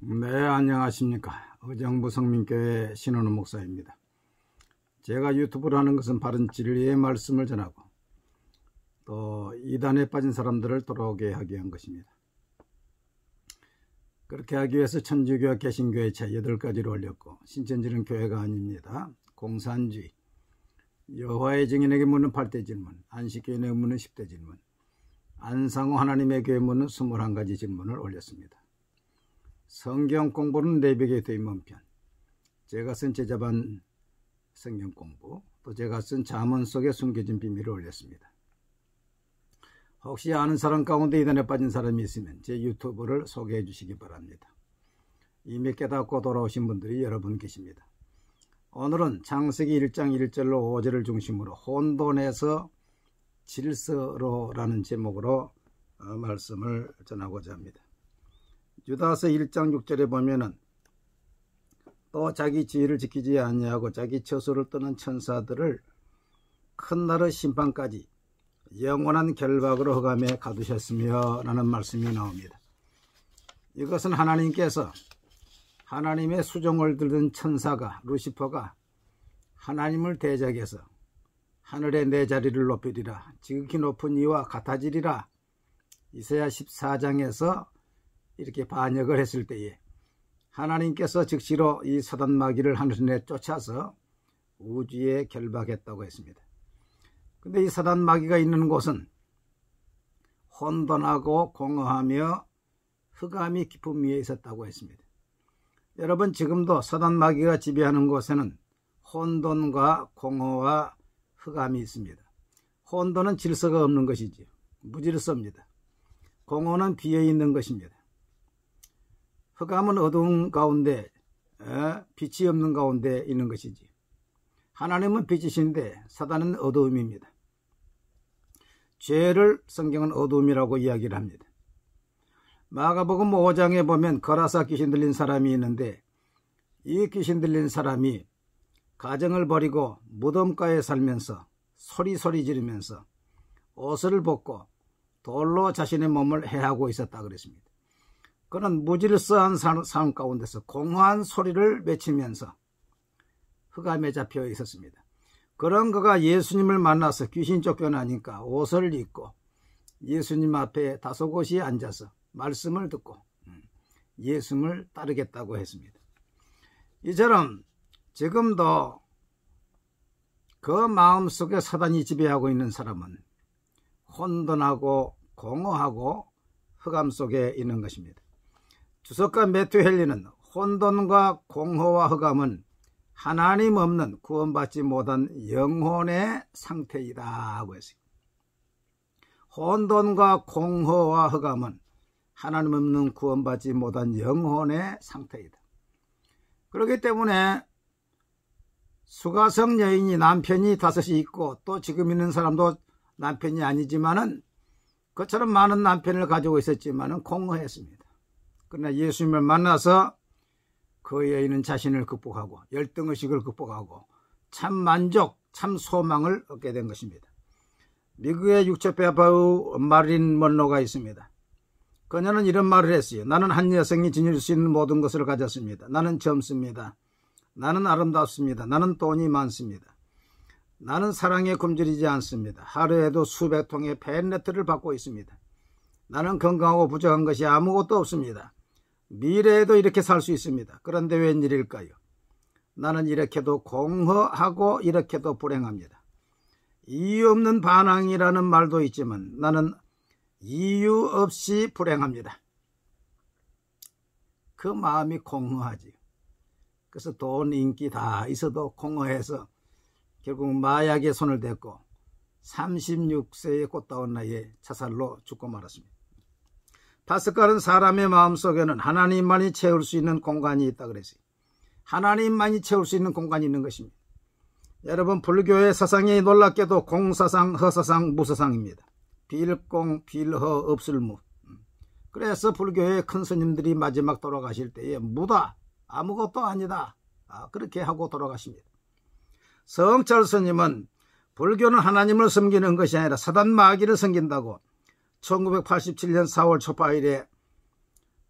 네, 안녕하십니까. 의정부 성민교회 신원우 목사입니다. 제가 유튜브를 하는 것은 바른 진리의 말씀을 전하고 또 이단에 빠진 사람들을 돌아오게 하기 위한 것입니다. 그렇게 하기 위해서 천주교와 개신교의 차 8가지를 올렸고, 신천지는 교회가 아닙니다. 공산주의, 여호와의 증인에게 묻는 8대 질문, 안식교인에게 묻는 10대 질문, 안상호 하나님의 교회 묻는 21가지 질문을 올렸습니다. 성경 공부는 내벽에 되면 편, 제가 쓴 제자반 성경 공부, 또 제가 쓴 잠언 속에 숨겨진 비밀을 올렸습니다. 혹시 아는 사람 가운데 이단에 빠진 사람이 있으면 제 유튜브를 소개해 주시기 바랍니다. 이미 깨닫고 돌아오신 분들이 여러 분 계십니다. 오늘은 창세기 1장 1절로 5절을 중심으로 혼돈에서 질서로라는 제목으로 말씀을 전하고자 합니다. 유다서 1장 6절에 보면은 또 자기 지위를 지키지 아니하고 자기 처소를 떠난 천사들을 큰 날의 심판까지 영원한 결박으로 흑암에 가두셨으며 라는 말씀이 나옵니다. 이것은 하나님께서 하나님의 수종을 들던 천사가 루시퍼가 하나님을 대적해서 하늘에 내 자리를 높이리라, 지극히 높은 이와 같아지리라, 이사야 14장에서 이렇게 반역을 했을 때에 하나님께서 즉시로 이 사단 마귀를 하늘에 쫓아서 우주에 결박했다고 했습니다. 근데 이 사단 마귀가 있는 곳은 혼돈하고 공허하며 흑암이 깊음 위에 있었다고 했습니다. 여러분, 지금도 사단 마귀가 지배하는 곳에는 혼돈과 공허와 흑암이 있습니다. 혼돈은 질서가 없는 것이지요. 무질서입니다. 공허는 비어있는 것입니다. 흑암은 어두운 가운데, 빛이 없는 가운데 있는 것이지. 하나님은 빛이신데 사단은 어두움입니다. 죄를 성경은 어두움이라고 이야기를 합니다. 마가복음 5장에 보면 거라사 귀신 들린 사람이 있는데, 이 귀신 들린 사람이 가정을 버리고 무덤가에 살면서 소리 지르면서 옷을 벗고 돌로 자신의 몸을 해하고 있었다 그랬습니다. 그는 무질서한 삶 가운데서 공허한 소리를 외치면서 흑암에 잡혀 있었습니다. 그런 그가 예수님을 만나서 귀신 쫓겨나니까 옷을 입고 예수님 앞에 다소곳이 앉아서 말씀을 듣고 예수님을 따르겠다고 했습니다. 이처럼 지금도 그 마음속에 사단이 지배하고 있는 사람은 혼돈하고 공허하고 흑암 속에 있는 것입니다. 주석가 매튜 헨리는 혼돈과 공허와 흑암은 하나님 없는 구원받지 못한 영혼의 상태이다 하고 했습니다. 혼돈과 공허와 흑암은 하나님 없는 구원받지 못한 영혼의 상태이다. 그렇기 때문에 수가성 여인이 남편이 5이 있고 또 지금 있는 사람도 남편이 아니지만은 그처럼 많은 남편을 가지고 있었지만은 공허했습니다. 그러나 예수님을 만나서 그 여인은 자신을 극복하고 열등의식을 극복하고 참 만족, 참 소망을 얻게 된 것입니다. 미국의 육체배 배우 마릴린 먼로가 있습니다. 그녀는 이런 말을 했어요. 나는 한 여성이 지닐 수 있는 모든 것을 가졌습니다. 나는 젊습니다. 나는 아름답습니다. 나는 돈이 많습니다. 나는 사랑에 굶주리지 않습니다. 하루에도 수백 통의 팬레트를 받고 있습니다. 나는 건강하고 부족한 것이 아무것도 없습니다. 미래에도 이렇게 살 수 있습니다. 그런데 웬일일까요? 나는 이렇게도 공허하고 이렇게도 불행합니다. 이유 없는 반항이라는 말도 있지만 나는 이유 없이 불행합니다. 그 마음이 공허하지. 그래서 돈, 인기 다 있어도 공허해서 결국 마약에 손을 댔고 36세의 꽃다운 나이에 자살로 죽고 말았습니다. 파스칼은 사람의 마음속에는 하나님만이 채울 수 있는 공간이 있다 그랬어요. 하나님만이 채울 수 있는 공간이 있는 것입니다. 여러분, 불교의 사상이 놀랍게도 공사상, 허사상, 무사상입니다. 빌공, 빌허, 없을무. 그래서 불교의 큰 스님들이 마지막 돌아가실 때에 무다, 아무것도 아니다, 그렇게 하고 돌아가십니다. 성철 스님은 불교는 하나님을 섬기는 것이 아니라 사단 마귀를 섬긴다고 1987년 4월 초파일에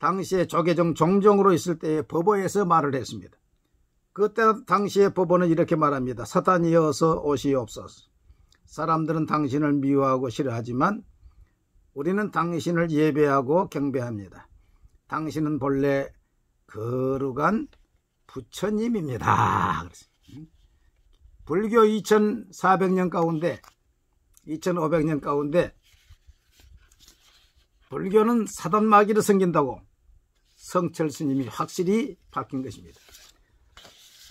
당시에 조계종 종종으로 있을 때의 법어에서 말을 했습니다. 그때 당시의 법어는 이렇게 말합니다. 사단이어서 오시옵소서. 사람들은 당신을 미워하고 싫어하지만 우리는 당신을 예배하고 경배합니다. 당신은 본래 거룩한 부처님입니다. 불교 2400년 가운데 2500년 가운데 불교는 사단마귀를 섬긴다고 성철 스님이 확실히 밝힌 것입니다.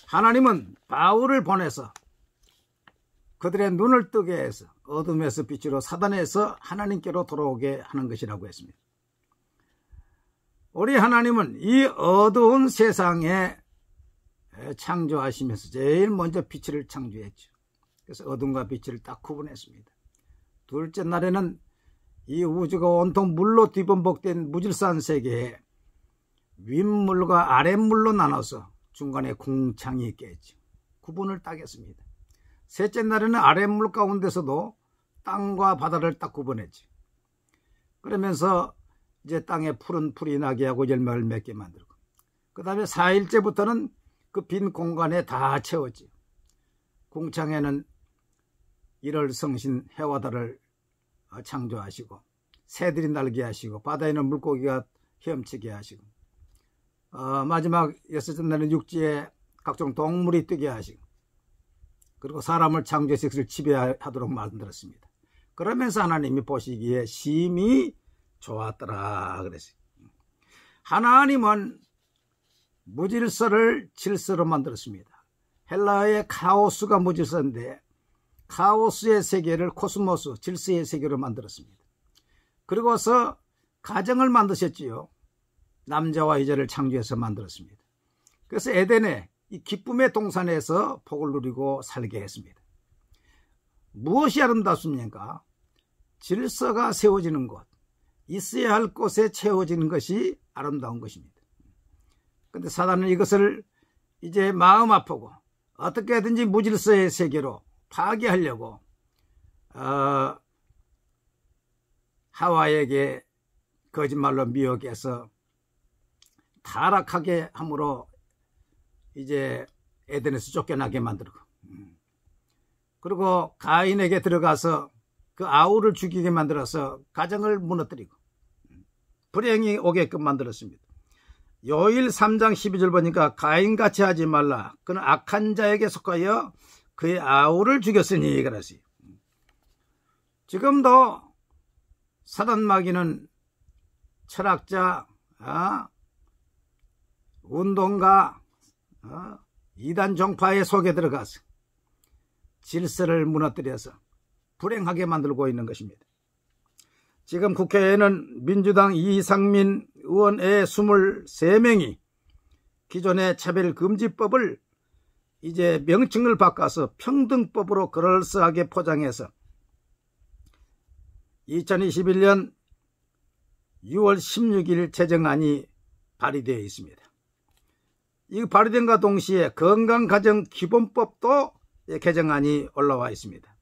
하나님은 바울을 보내서 그들의 눈을 뜨게 해서 어둠에서 빛으로 사단에서 하나님께로 돌아오게 하는 것이라고 했습니다. 우리 하나님은 이 어두운 세상에 창조하시면서 제일 먼저 빛을 창조했죠. 그래서 어둠과 빛을 딱 구분했습니다. 둘째 날에는 이 우주가 온통 물로 뒤범벅된 무질서한 세계에 윗물과 아랫물로 나눠서 중간에 공창이 있게 했죠. 구분을 딱 했습니다. 셋째 날에는 아랫물 가운데서도 땅과 바다를 딱 구분했죠. 그러면서 이제 땅에 푸른 풀이 나게 하고 열매를 맺게 만들고, 그 다음에 4일째부터는 그 빈 공간에 다 채웠지. 공창에는 일월 성신 해와 달을 창조하시고, 새들이 날게 하시고, 바다에는 물고기가 헤엄치게 하시고, 마지막 여섯째 날은 육지에 각종 동물이 뛰게 하시고, 그리고 사람을 창조해서 그것을 지배하도록 만들었습니다. 그러면서 하나님이 보시기에 심히 좋았더라 그랬어요. 하나님은 무질서를 질서로 만들었습니다. 헬라어의 카오스가 무질서인데 카오스의 세계를 코스모스, 질서의 세계로 만들었습니다. 그리고서 가정을 만드셨지요. 남자와 여자를 창조해서 만들었습니다. 그래서 에덴에 이 기쁨의 동산에서 복을 누리고 살게 했습니다. 무엇이 아름답습니까? 질서가 세워지는 곳, 있어야 할 곳에 채워지는 것이 아름다운 것입니다. 그런데 사단은 이것을 이제 마음 아프고 어떻게든지 무질서의 세계로 파괴하려고 하와에게 거짓말로 미혹해서 타락하게 함으로 이제 에덴에서 쫓겨나게 만들고, 그리고 가인에게 들어가서 그 아우를 죽이게 만들어서 가정을 무너뜨리고 불행이 오게끔 만들었습니다. 요일 3장 12절 보니까 가인같이 하지 말라. 그는 악한 자에게 속하여 그의 아우를 죽였으니 그러지. 지금도 사단마귀는 철학자, 운동가, 이단 종파의 속에 들어가서 질서를 무너뜨려서 불행하게 만들고 있는 것입니다. 지금 국회에는 민주당 이상민 의원 외 23명이 기존의 차별금지법을 이제 명칭을 바꿔서 평등법으로 그럴싸하게 포장해서 2021년 6월 16일 제정안이 발의되어 있습니다. 이 발의된과 동시에 건강가정기본법도 개정안이 올라와 있습니다.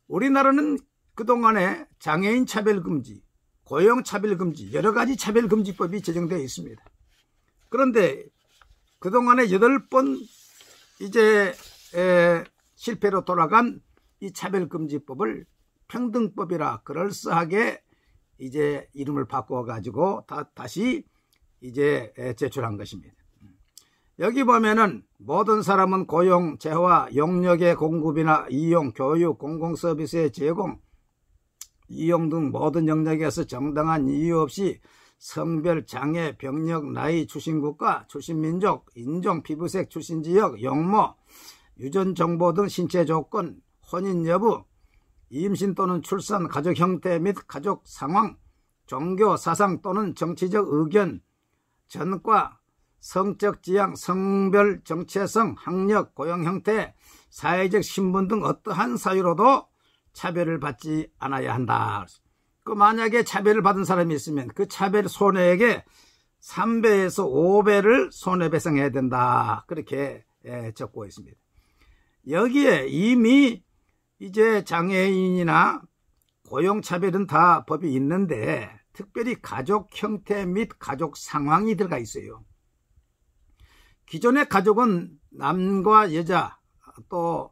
우리나라는 그동안에 장애인 차별금지, 고용차별금지, 여러가지 차별금지법이 제정되어 있습니다. 그런데 그동안에 8번 이제 실패로 돌아간 이 차별금지법을 평등법이라 그럴싸하게 이제 이름을 바꿔가지고 다시 이제 제출한 것입니다. 여기 보면은 모든 사람은 고용, 재화, 용역의 공급이나 이용, 교육, 공공서비스의 제공, 이용 등 모든 영역에서 정당한 이유 없이 성별, 장애, 병력, 나이, 출신국가, 출신민족, 인종, 피부색, 출신지역, 용모, 유전정보 등 신체 조건, 혼인 여부, 임신 또는 출산, 가족 형태 및 가족 상황, 종교, 사상 또는 정치적 의견, 전과, 성적 지향, 성별, 정체성, 학력, 고용 형태, 사회적 신분 등 어떠한 사유로도 차별을 받지 않아야 한다. 그 만약에 차별을 받은 사람이 있으면 그 차별 손해액의 3배에서 5배를 손해배상해야 된다. 그렇게 적고 있습니다. 여기에 이미 이제 장애인이나 고용차별은 다 법이 있는데 특별히 가족 형태 및 가족 상황이 들어가 있어요. 기존의 가족은 남과 여자 또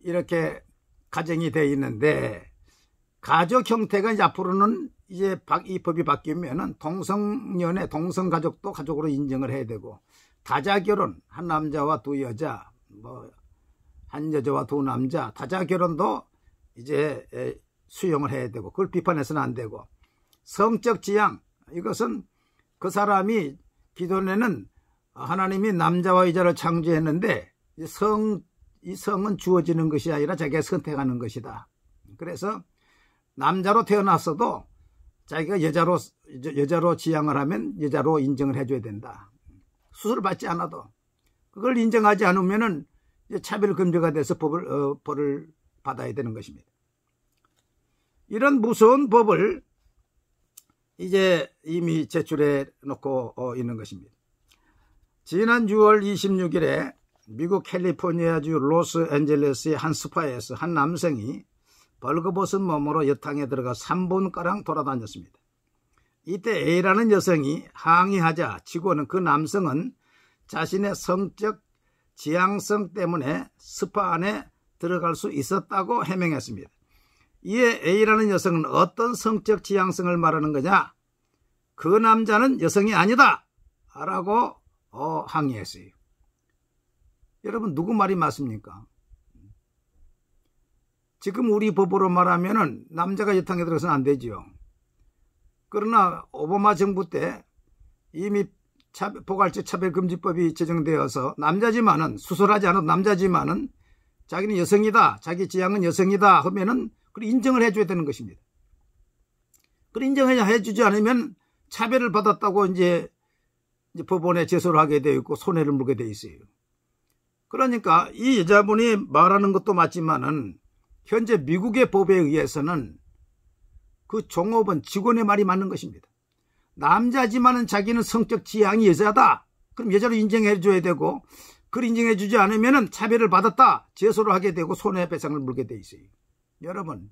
이렇게 가정이 되어 있는데, 가족 형태가 이제 앞으로는 이제 이 법이 바뀌면은 동성연애, 동성가족도 가족으로 인정을 해야 되고, 다자결혼, 한 남자와 두 여자, 한 여자와 두 남자, 다자결혼도 이제 수용을 해야 되고, 그걸 비판해서는 안 되고, 성적 지향, 이것은 그 사람이 기존에는 하나님이 남자와 여자를 창조했는데 이 성은 주어지는 것이 아니라 자기가 선택하는 것이다. 그래서 남자로 태어났어도 자기가 여자로 지향을 하면 여자로 인정을 해줘야 된다. 수술을 받지 않아도. 그걸 인정하지 않으면은 차별 금지가 돼서 벌을 받아야 되는 것입니다. 이런 무서운 법을 이제 이미 제출해 놓고 있는 것입니다. 지난 6월 26일에 미국 캘리포니아주 로스앤젤레스의 한 스파에서 한 남성이 벌거벗은 몸으로 여탕에 들어가 3분가량 돌아다녔습니다. 이때 A라는 여성이 항의하자 치고는 그 남성은 자신의 성적 지향성 때문에 스파 안에 들어갈 수 있었다고 해명했습니다. 이에 A라는 여성은 어떤 성적 지향성을 말하는 거냐? 그 남자는 여성이 아니다! 라고 항의했어요. 여러분, 누구 말이 맞습니까? 지금 우리 법으로 말하면은 남자가 여탕에 들어가서는 안 되죠. 그러나 오바마 정부 때 이미 포괄적 차별금지법이 제정되어서 남자지만은, 수술하지 않아도 남자지만은 자기는 여성이다, 자기 지향은 여성이다 하면은 그걸 인정을 해줘야 되는 것입니다. 그걸 인정해주지 않으면 차별을 받았다고 이제 법원에 제소를 하게 되어 있고 손해를 물게 되어 있어요. 그러니까 이 여자분이 말하는 것도 맞지만은 현재 미국의 법에 의해서는 그 종업원, 직원의 말이 맞는 것입니다. 남자지만은 자기는 성적 지향이 여자다. 그럼 여자로 인정해줘야 되고, 그걸 인정해주지 않으면은 차별을 받았다, 제소를 하게 되고 손해배상을 물게 돼 있어요. 여러분,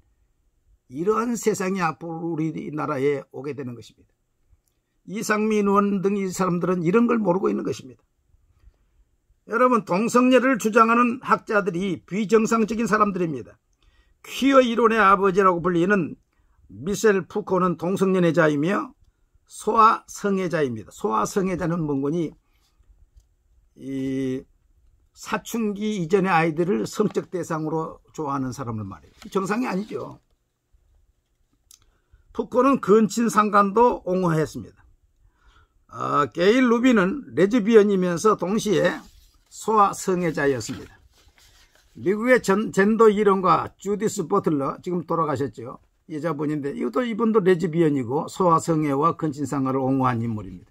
이러한 세상이 앞으로 우리나라에 오게 되는 것입니다. 이상민 의원 등 이 사람들은 이런 걸 모르고 있는 것입니다. 여러분, 동성애를 주장하는 학자들이 비정상적인 사람들입니다. 퀴어 이론의 아버지라고 불리는 미셸 푸코는 동성연애자이며 소아성애자입니다. 소아성애자는 뭔거니, 이 사춘기 이전의 아이들을 성적 대상으로 좋아하는 사람을 말이에요. 정상이 아니죠. 푸코는 근친상간도 옹호했습니다. 게일 루비는 레즈비언이면서 동시에 소아성애자였습니다. 미국의 젠더 이론가 주디스 버틀러, 지금 돌아가셨죠. 여자분인데 이분도 레즈비언이고 소아성애와 근친상간을 옹호한 인물입니다.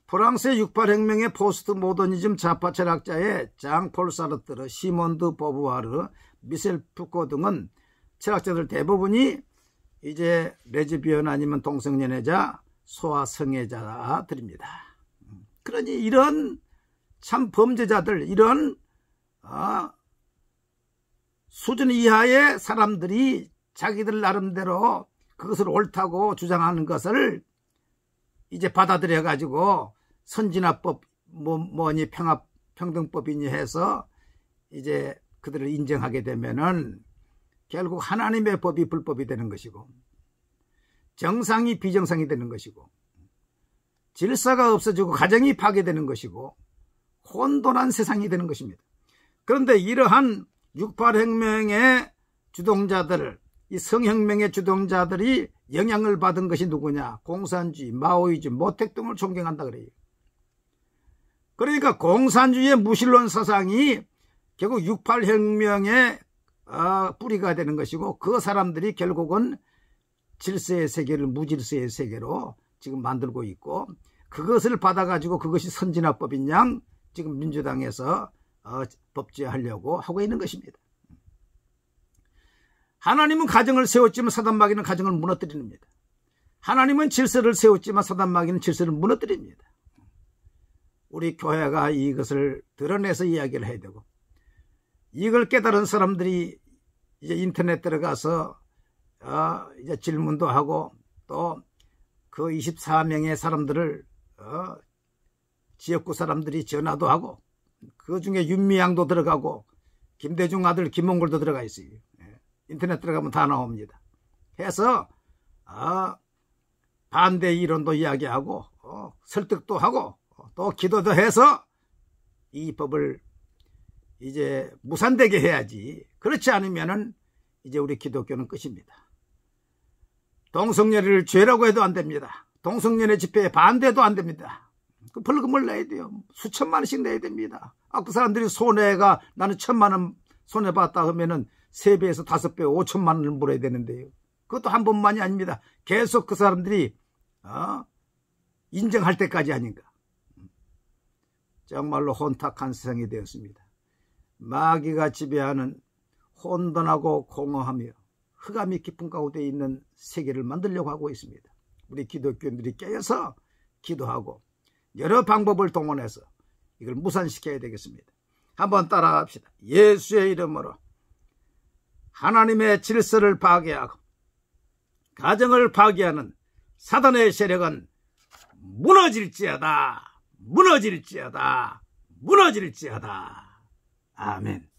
프랑스의 68혁명의 포스트 모더니즘 좌파 철학자의 장폴 사르트르, 시몬드 보부아르, 미셸 푸코 등은 철학자들 대부분이 이제 레즈비언 아니면 동성연애자, 소아성애자들입니다. 그러니 이런 참 범죄자들, 이런 수준 이하의 사람들이 자기들 나름대로 그것을 옳다고 주장하는 것을 이제 받아들여 가지고 선진화법 뭐니 평등법이니 해서 이제 그들을 인정하게 되면은 결국 하나님의 법이 불법이 되는 것이고, 정상이 비정상이 되는 것이고, 질서가 없어지고 가정이 파괴되는 것이고, 혼돈한 세상이 되는 것입니다. 그런데 이러한 68혁명의 주동자들, 이 성혁명의 주동자들이 영향을 받은 것이 누구냐? 공산주의, 마오이즘, 모택 등을 존경한다 그래요. 그러니까 공산주의의 무신론 사상이 결국 68혁명의 뿌리가 되는 것이고, 그 사람들이 결국은 질서의 세계를 무질서의 세계로 지금 만들고 있고, 그것을 받아가지고 그것이 선진화법인 양 지금 민주당에서 법제하려고 하고 있는 것입니다. 하나님은 가정을 세웠지만 사단마귀는 가정을 무너뜨립니다. 하나님은 질서를 세웠지만 사단마귀는 질서를 무너뜨립니다. 우리 교회가 이것을 드러내서 이야기를 해야 되고, 이걸 깨달은 사람들이 이제 인터넷 들어가서 이제 질문도 하고 또 그 24명의 사람들을 지역구 사람들이 전화도 하고 그 중에 윤미향도 들어가고 김대중 아들 김몽골도 들어가 있어요. 인터넷 들어가면 다 나옵니다. 해서 반대 이론도 이야기하고 설득도 하고 또 기도도 해서 이 법을 이제 무산되게 해야지. 그렇지 않으면은 이제 우리 기독교는 끝입니다. 동성연애를 죄라고 해도 안 됩니다. 동성연애 집회에 반대도 안 됩니다. 그 벌금을 내야 돼요. 수천만 원씩 내야 됩니다. 그 사람들이 손해가 나는 1,000만 원 손해봤다 하면은 3배에서 5배 5천만 원을 물어야 되는데요. 그것도 한 번만이 아닙니다. 계속 그 사람들이 인정할 때까지 아닌가. 정말로 혼탁한 세상이 되었습니다. 마귀가 지배하는 혼돈하고 공허하며 흑암이 깊은 가운데 있는 세계를 만들려고 하고 있습니다. 우리 기독교인들이 깨어서 기도하고 여러 방법을 동원해서 이걸 무산시켜야 되겠습니다. 한번 따라합시다. 예수의 이름으로 하나님의 질서를 파괴하고 가정을 파괴하는 사단의 세력은 무너질지어다. 무너질지어다. 무너질지어다. 아멘.